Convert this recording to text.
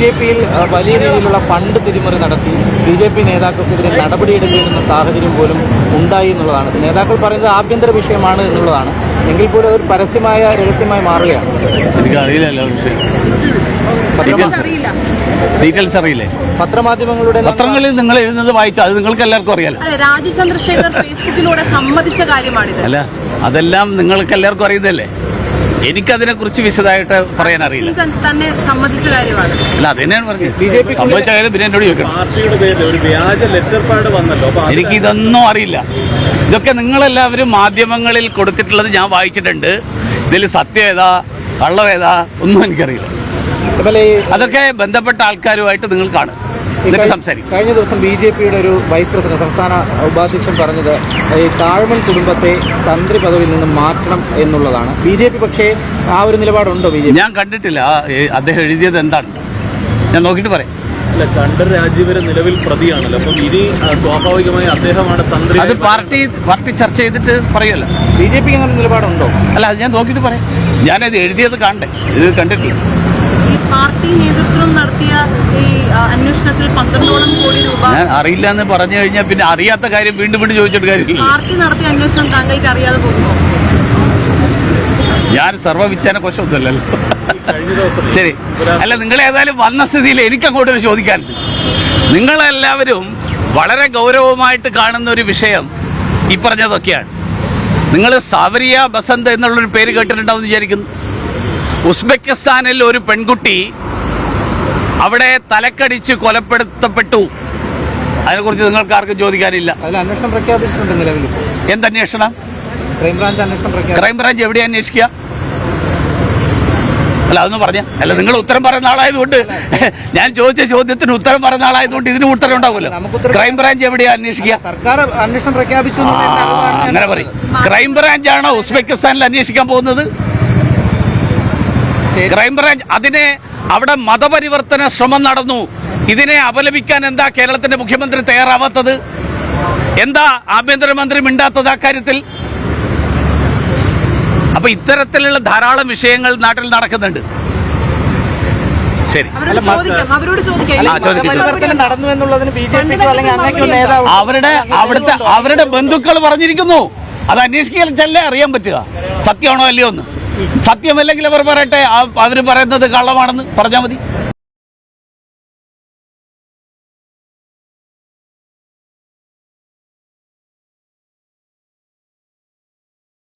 BJP-യിൽ വലിയ രീതിയിലുള്ള ഫണ്ട് തിരിമറി നടത്തി BJP നേതാക്കൾക്കെതിരെ നടപടിയെടുക്കേണ്ടുന്ന സാഹചര്യം പോലും ഉണ്ടായി എന്നുള്ളതാണ്. നേതാക്കൾ പറയുന്നത് ആഭ്യന്തര വിഷയമാണ് എന്നുള്ളതാണ്. എങ്കിൽ പോലും ഒരു പരസ്യമായ രഹസ്യമായി മാറുകയാണ്. എനിക്കറിയില്ലല്ലോ വിഷയം, ഡീറ്റെയിൽസ് അറിയില്ലേ? പത്രങ്ങളിൽ നിങ്ങൾ എഴുതുന്നത് വായിച്ചാൽ അത് നിങ്ങൾക്ക് എല്ലാവർക്കും അറിയാലോ. രാജീവ് ചന്ദ്രശേഖർ ഫേസ്ബുക്കിലൂടെ സമ്മതിച്ച കാര്യമാണിത്. അല്ല, അതെല്ലാം നിങ്ങൾക്ക് എല്ലാവർക്കും അറിയുന്നതല്ലേ. എനിക്കതിനെ കുറിച്ച് വിശദമായിട്ട് പറയാൻ അറിയില്ല. തന്നെ സമ്മതിച്ച കാര്യമാണ്. അല്ല, അതെന്നെയാണ് പറഞ്ഞത്. സംഭവിച്ച കാര്യം പിന്നെ എന്നോട് ചോദിക്കണം. എനിക്കിതൊന്നും അറിയില്ല. ഇതൊക്കെ നിങ്ങളെല്ലാവരും മാധ്യമങ്ങളിൽ കൊടുത്തിട്ടുള്ളത് ഞാൻ വായിച്ചിട്ടുണ്ട്. ഇതിൽ സത്യം ഏതാ കള്ളം ഏതാ ഒന്നും എനിക്കറിയില്ല. അതൊക്കെ ബന്ധപ്പെട്ട ആൾക്കാരുമായിട്ട് നിങ്ങൾ കാണും, ഇതൊക്കെ സംസാരിക്കും. കഴിഞ്ഞ ദിവസം BJP-യുടെ ഒരു വൈസ് പ്രസിഡന്റ്, സംസ്ഥാന ഉപാധ്യക്ഷൻ പറഞ്ഞത് ഈ താഴ്മൺ കുടുംബത്തെ തന്ത്രി പദവിയിൽ നിന്ന് മാറ്റണം എന്നുള്ളതാണ്. BJP പക്ഷേ ആ ഒരു നിലപാടുണ്ടോ? ഞാൻ കണ്ടിട്ടില്ല അദ്ദേഹം എഴുതിയത് എന്താണ്, ഞാൻ നോക്കിയിട്ട് പറയാം. അല്ല, കണ്ഠർ രാജീവരെ നിലവിൽ പ്രതിയാണല്ലോ, അപ്പം ഇനി സ്വാഭാവികമായി അദ്ദേഹമാണ് തന്ത്രി. അത് പാർട്ടി ചർച്ച ചെയ്തിട്ട് പറയുമല്ലോ. BJP അങ്ങനെ നിലപാടുണ്ടോ? അല്ല, അത് ഞാൻ നോക്കിയിട്ട് പറയാം. ഞാനത് എഴുതിയത് കാണണ്ടേ, ഇത് കണ്ടിട്ടില്ല. ഈ പാർട്ടി നേതൃത്വം നടത്തിയ ഈ അന്വേഷണത്തിൽ 12ഓളം കോടി രൂപ ഞാൻ അറിയില്ല എന്ന് പറഞ്ഞു കഴിഞ്ഞാൽ പിന്നെ അറിയാത്ത കാര്യം വീണ്ടും ചോദിച്ചിട്ട് കാര്യമില്ല. പാർട്ടി നടത്തിയ അന്വേഷണം താങ്കൾക്ക് അറിയാതെ പോകുമോ? ഞാൻ സർവ്വവിജ്ഞാന കോശമൊന്നുമല്ലല്ലോ. ശരി, അല്ല, നിങ്ങളേതായാലും വന്ന സ്ഥിതിയിൽ എനിക്കങ്ങോട്ടൊരു ചോദിക്കാനുണ്ട്. നിങ്ങളെല്ലാവരും വളരെ ഗൗരവമായിട്ട് കാണുന്ന ഒരു വിഷയം ഈ പറഞ്ഞതൊക്കെയാണ്. നിങ്ങൾ സാവരിയ ബസന്ത് എന്നുള്ളൊരു പേര് കേട്ടിട്ടുണ്ടാവും വിചാരിക്കുന്നു. ഉസ്ബെക്കിസ്ഥാനിൽ ഒരു പെൺകുട്ടി അവിടെ തലക്കടിച്ച് കൊലപ്പെടുത്തപ്പെട്ടു. അതിനെക്കുറിച്ച് നിങ്ങൾക്ക് ആർക്കും ചോദിക്കാനില്ല. അന്വേഷണം പ്രഖ്യാപിച്ചിട്ടുണ്ട് നിലവിൽ. എന്തന്വേഷണം? ക്രൈംബ്രാഞ്ച് അന്വേഷണം. ക്രൈംബ്രാഞ്ച് എവിടെയാ അന്വേഷിക്കുക? അല്ല, അതൊന്നും പറഞ്ഞ അല്ല, നിങ്ങൾ ഉത്തരം പറയുന്ന ആളായതുകൊണ്ട്, ഞാൻ ചോദിച്ച ചോദ്യത്തിന് ഉത്തരം പറയുന്ന ആളായതുകൊണ്ട് ഇതിന് ഉത്തരം ഉണ്ടാവുമല്ലോ. ക്രൈംബ്രാഞ്ച് എവിടെയാ അന്വേഷിക്കുക? സർക്കാർ അന്വേഷണം പ്രഖ്യാപിച്ചു. അങ്ങനെ പറയും. ക്രൈംബ്രാഞ്ചാണോ ഉസ്ബെക്കിസ്ഥാനിൽ അന്വേഷിക്കാൻ പോകുന്നത്? ക്രൈംബ്രാഞ്ച് അതിനെ അവിടെ മതപരിവർത്തന ശ്രമം നടന്നു. ഇതിനെ അപലപിക്കാൻ എന്താ കേരളത്തിന്റെ മുഖ്യമന്ത്രി തയ്യാറാവാത്തത്? എന്താ ആഭ്യന്തരമന്ത്രി മിണ്ടാത്തത് അക്കാര്യത്തിൽ? അപ്പൊ ഇത്തരത്തിലുള്ള ധാരാളം വിഷയങ്ങൾ നാട്ടിൽ നടക്കുന്നുണ്ട്. ശരി, അവരുടെ ബന്ധുക്കൾ പറഞ്ഞിരിക്കുന്നു. അത് അന്വേഷിക്കല്ലേ അറിയാൻ പറ്റുക സത്യമാണോ അല്ലയോ എന്ന്. സത്യമല്ലെങ്കിൽ അവർ പറയട്ടെ, അവർ പറയുന്നത് കള്ളമാണെന്ന് പറഞ്ഞാൽ മതി.